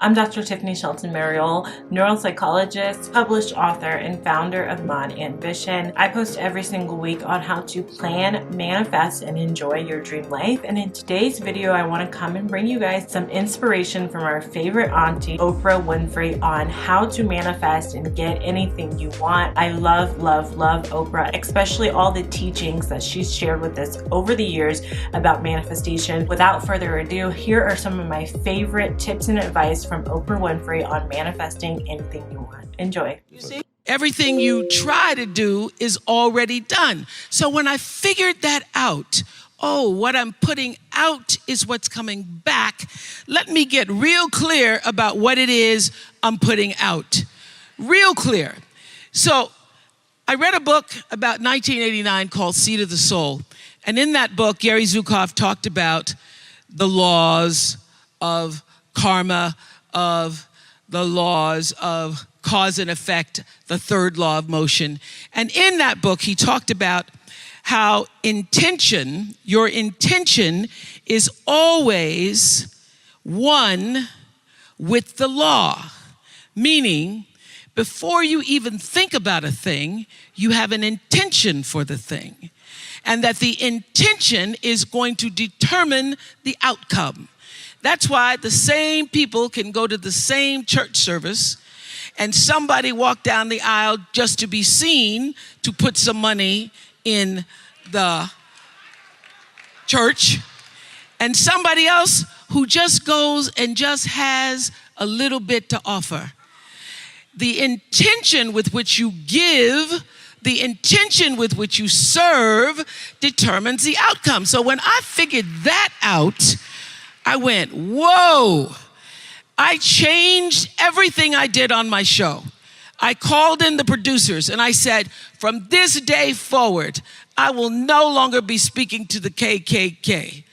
I'm Dr. Tiffany Shelton-Mariol, neuropsychologist, published author, and founder of Mod Ambition. I post every single week on how to plan, manifest, and enjoy your dream life. And in today's video, I want to come and bring you guys some inspiration from our favorite auntie, Oprah Winfrey, on how to manifest and get anything you want. I love Oprah, especially all the teachings that she's shared with us over the years about manifestation. Without further ado, here are some of my favorite tips and advice from Oprah Winfrey on manifesting anything you want. Enjoy. You see? Everything you try to do is already done. So when I figured that out, what I'm putting out is what's coming back, let me get real clear about what it is I'm putting out. Real clear. So I read a book about 1989 called Seed of the Soul. And in that book, Gary Zukav talked about the laws of karma, of the laws of cause and effect, the third law of motion. And in that book, he talked about how your intention is always one with the law. Meaning, before you even think about a thing, you have an intention for the thing. And that the intention is going to determine the outcome. That's why the same people can go to the same church service and somebody walk down the aisle just to be seen to put some money in the church, and somebody else who just goes and just has a little bit to offer. The intention with which you give, the intention with which you serve determines the outcome. So when I figured that out, I went, whoa. I changed everything I did on my show. I called in the producers and I said, from this day forward, I will no longer be speaking to the KKK.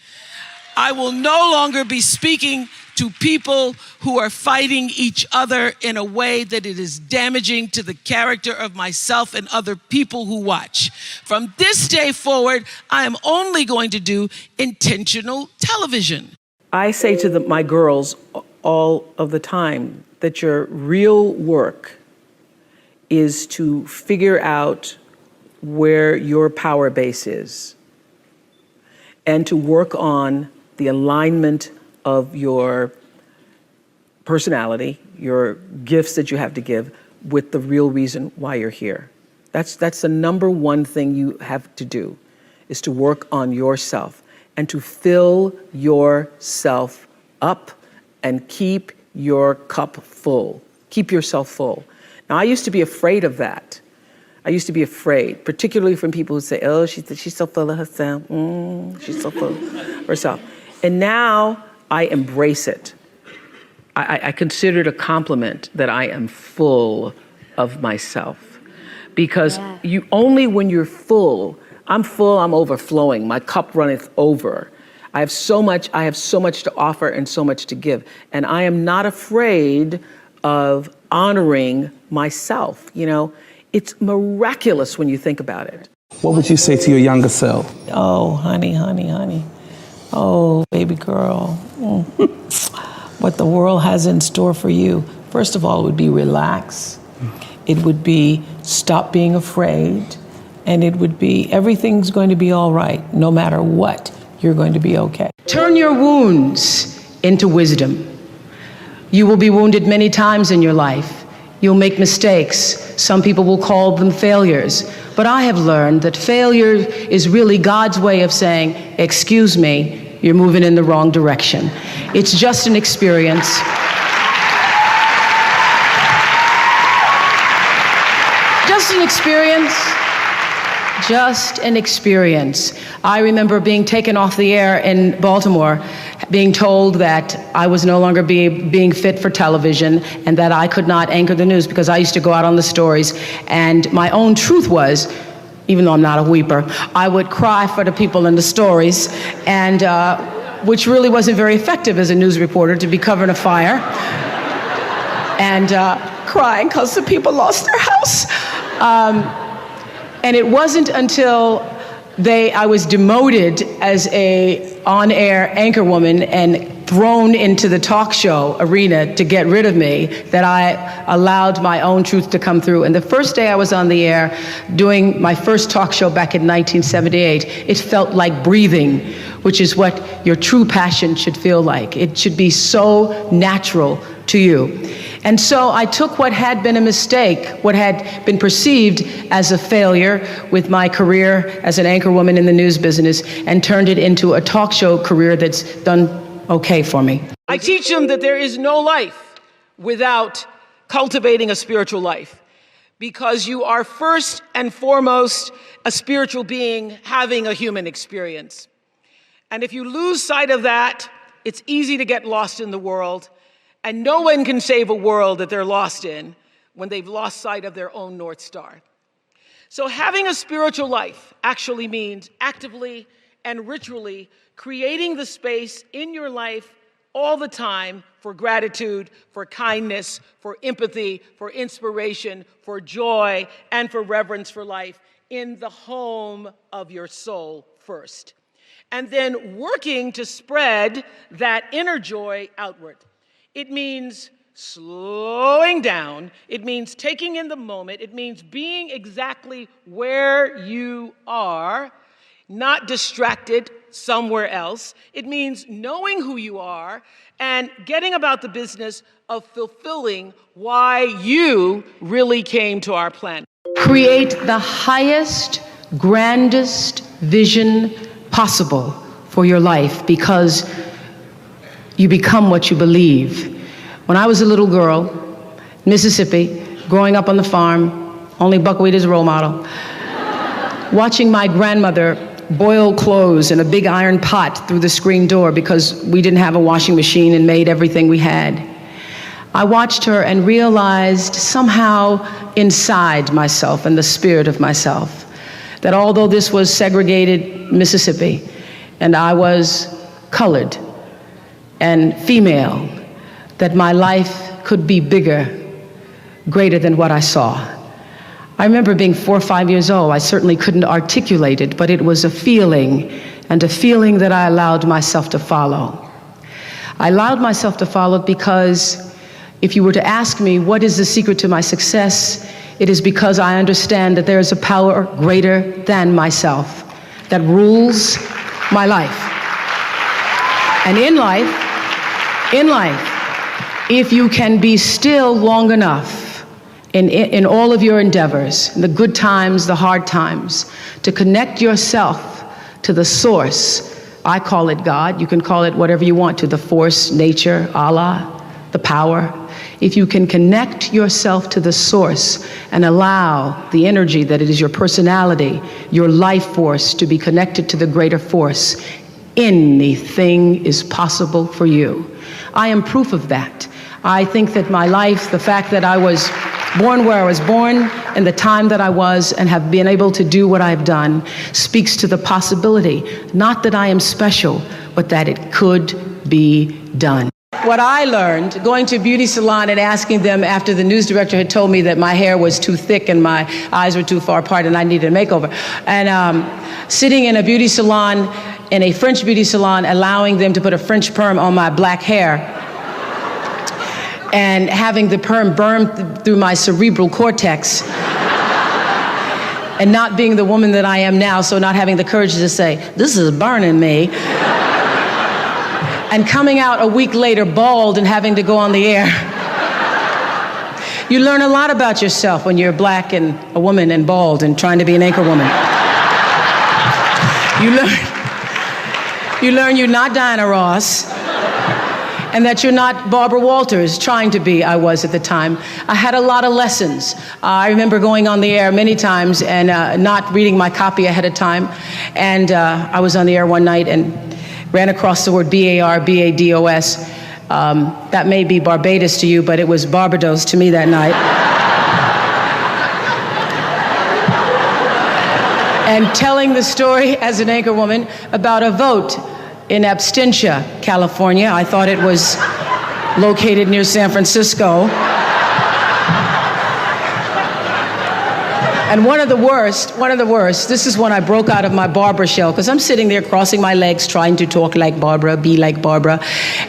I will no longer be speaking to people who are fighting each other in a way that it is damaging to the character of myself and other people who watch. From this day forward, I am only going to do intentional television. I say to my girls all of the time that your real work is to figure out where your power base is and to work on the alignment of your personality, your gifts that you have to give with the real reason why you're here. That's the number one thing you have to do, is to work on yourself and to fill yourself up and keep your cup full. Keep yourself full. Now, I used to be afraid of that. I used to be afraid, particularly from people who say, oh, she's so full of herself. She's so full of herself. And now I embrace it. I consider it a compliment that I am full of myself. Because only when you're full, I'm full, I'm overflowing, my cup runneth over. I have so much to offer and so much to give. And I am not afraid of honoring myself. You know, it's miraculous when you think about it. What would you say to your younger self? Oh, honey. Oh, baby girl. What the world has in store for you. First of all, it would be relax. It would be stop being afraid. And it would be, everything's going to be all right. No matter what, you're going to be okay. Turn your wounds into wisdom. You will be wounded many times in your life. You'll make mistakes. Some people will call them failures. But I have learned that failure is really God's way of saying, excuse me, you're moving in the wrong direction. It's just an experience. Just an experience. Just an experience. I remember being taken off the air in Baltimore, being told that I was no longer being fit for television and that I could not anchor the news because I used to go out on the stories. And my own truth was, even though I'm not a weeper, I would cry for the people in the stories, and which really wasn't very effective as a news reporter, to be covering a fire and crying because the people lost their house. And it wasn't until I was demoted as a on-air anchor woman and thrown into the talk show arena to get rid of me that I allowed my own truth to come through. And the first day I was on the air doing my first talk show back in 1978, it felt like breathing, which is what your true passion should feel like. It should be so natural to you. And so I took what had been a mistake, what had been perceived as a failure with my career as an anchor woman in the news business, and turned it into a talk show career that's done okay for me. I teach them that there is no life without cultivating a spiritual life, because you are first and foremost a spiritual being having a human experience. And if you lose sight of that, it's easy to get lost in the world, and no one can save a world that they're lost in when they've lost sight of their own North Star. So having a spiritual life actually means actively and ritually creating the space in your life all the time for gratitude, for kindness, for empathy, for inspiration, for joy, and for reverence for life in the home of your soul first. And then working to spread that inner joy outward. It means slowing down. It means taking in the moment. It means being exactly where you are, not distracted somewhere else. It means knowing who you are and getting about the business of fulfilling why you really came to our planet. Create the highest, grandest vision possible for your life, because you become what you believe. When I was a little girl, Mississippi, growing up on the farm, only buckwheat is a role model, watching my grandmother boil clothes in a big iron pot through the screen door because we didn't have a washing machine and made everything we had. I watched her and realized somehow inside myself and the spirit of myself that although this was segregated Mississippi and I was colored and female, that my life could be bigger, greater than what I saw. I remember being 4 or 5 years old. I certainly couldn't articulate it, but it was a feeling, and a feeling that I allowed myself to follow. I allowed myself to follow because if you were to ask me what is the secret to my success, it is because I understand that there is a power greater than myself that rules my life. And in life, if you can be still long enough in all of your endeavors, the good times, the hard times, to connect yourself to the source. I call it God. You can call it whatever you want to, the force, nature, Allah, the power. If you can connect yourself to the source and allow the energy that it is your personality, your life force, to be connected to the greater force, anything is possible for you. I am proof of that. I think that my life, the fact that I was born where I was born, and the time that I was, and have been able to do what I've done, speaks to the possibility, not that I am special, but that it could be done. What I learned, going to a beauty salon and asking them after the news director had told me that my hair was too thick and my eyes were too far apart and I needed a makeover, and sitting in a beauty salon, in a French beauty salon, allowing them to put a French perm on my black hair, and having the perm burn through my cerebral cortex, and not being the woman that I am now, so not having the courage to say, this is burning me, and coming out a week later bald and having to go on the air. You learn a lot about yourself when you're black and a woman and bald and trying to be an anchor woman. You learn you're not Diana Ross, and that you're not Barbara Walters trying to be. I was at the time. I had a lot of lessons. I remember going on the air many times and not reading my copy ahead of time. And I was on the air one night and ran across the word B-A-R-B-A-D-O-S. That may be Barbados to you, but it was Barbados to me that night. And telling the story as an anchor woman about a vote in Absentia, California. I thought it was located near San Francisco. And one of the worst, this is when I broke out of my Barbara shell, because I'm sitting there crossing my legs, trying to talk like Barbara, be like Barbara.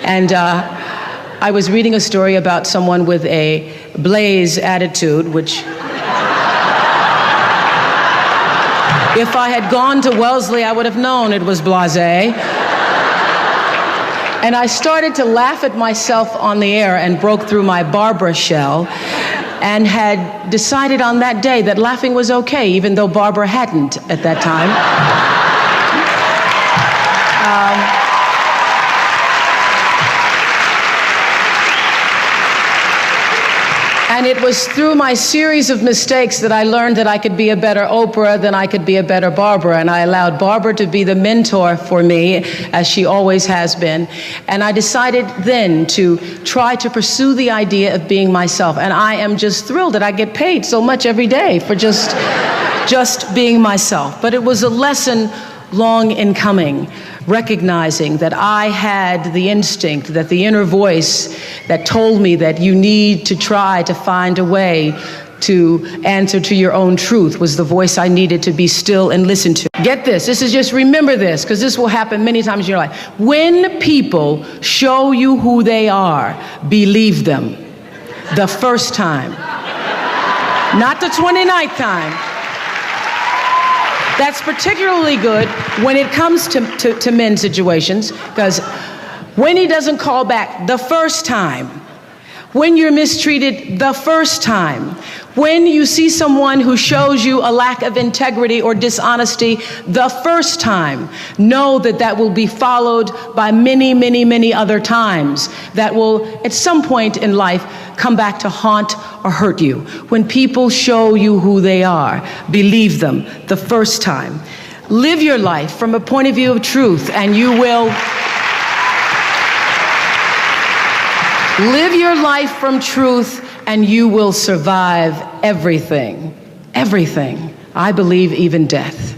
And I was reading a story about someone with a blaze attitude, which, if I had gone to Wellesley, I would have known it was blasé. And I started to laugh at myself on the air and broke through my Barbara shell, and had decided on that day that laughing was okay, even though Barbara hadn't at that time. And it was through my series of mistakes that I learned that I could be a better Oprah than I could be a better Barbara. And I allowed Barbara to be the mentor for me, as she always has been. And I decided then to try to pursue the idea of being myself. And I am just thrilled that I get paid so much every day for just being myself. But it was a lesson long in coming, recognizing that I had the instinct, that the inner voice that told me that you need to try to find a way to answer to your own truth was the voice I needed to be still and listen to. Get this, remember this, because this will happen many times in your life. When people show you who they are, believe them the first time, not the 29th time. That's particularly good when it comes to men's situations, because when he doesn't call back the first time, when you're mistreated the first time, when you see someone who shows you a lack of integrity or dishonesty the first time, know that that will be followed by many, many, many other times that will, at some point in life, come back to haunt or hurt you. When people show you who they are, believe them the first time. Live your life from a point of view of truth, and you will live your life from truth, and you will survive everything. Everything. I believe even death.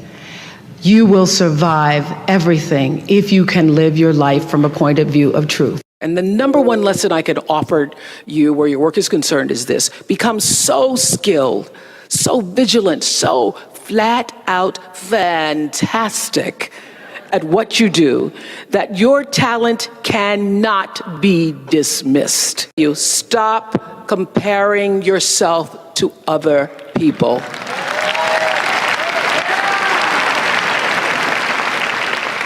You will survive everything if you can live your life from a point of view of truth. And the number one lesson I could offer you where your work is concerned is this: become so skilled, so vigilant, so flat out fantastic at what you do that your talent cannot be dismissed. You stop comparing yourself to other people.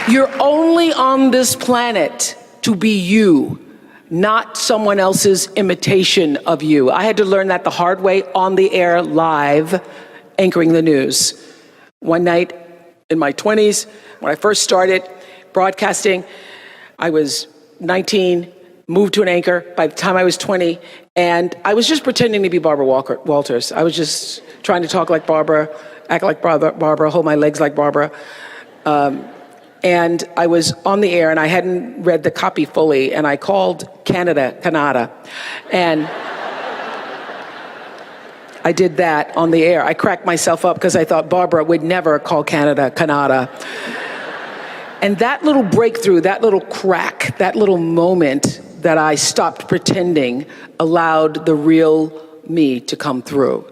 You're only on this planet to be you, not someone else's imitation of you. I had to learn that the hard way on the air, live, anchoring the news. One night in my 20s, when I first started broadcasting, I was 19, moved to an anchor by the time I was 20, and I was just pretending to be Barbara Walters. I was just trying to talk like Barbara, act like Barbara, hold my legs like Barbara. And I was on the air, and I hadn't read the copy fully, and I called Canada. And I did that on the air. I cracked myself up because I thought Barbara would never call Canada. And that little breakthrough, that little crack, that little moment that I stopped pretending allowed the real me to come through.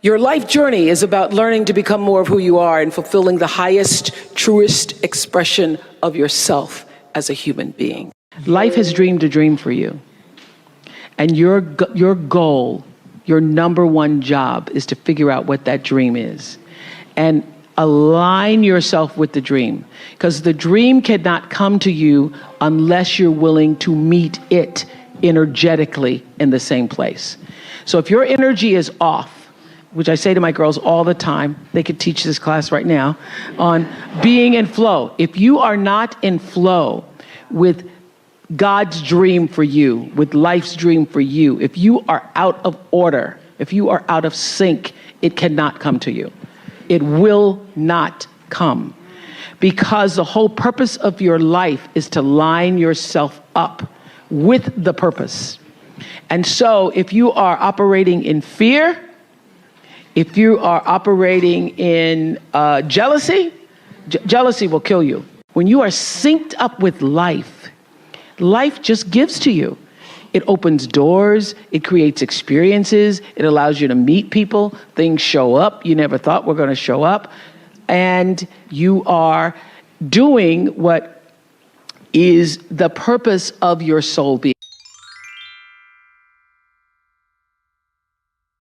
Your life journey is about learning to become more of who you are and fulfilling the highest, truest expression of yourself as a human being. Life has dreamed a dream for you. And your goal, your number one job, is to figure out what that dream is. And align yourself with the dream. Because the dream cannot come to you unless you're willing to meet it energetically in the same place. So if your energy is off, which I say to my girls all the time, they could teach this class right now, on being in flow. If you are not in flow with God's dream for you, with life's dream for you, if you are out of order, if you are out of sync, it cannot come to you. It will not come. Because the whole purpose of your life is to line yourself up with the purpose. And so if you are operating in fear, if you are operating in jealousy, jealousy will kill you. When you are synced up with life, life just gives to you. It opens doors, it creates experiences, it allows you to meet people, things show up you never thought were gonna show up, and you are doing what is the purpose of your soul being.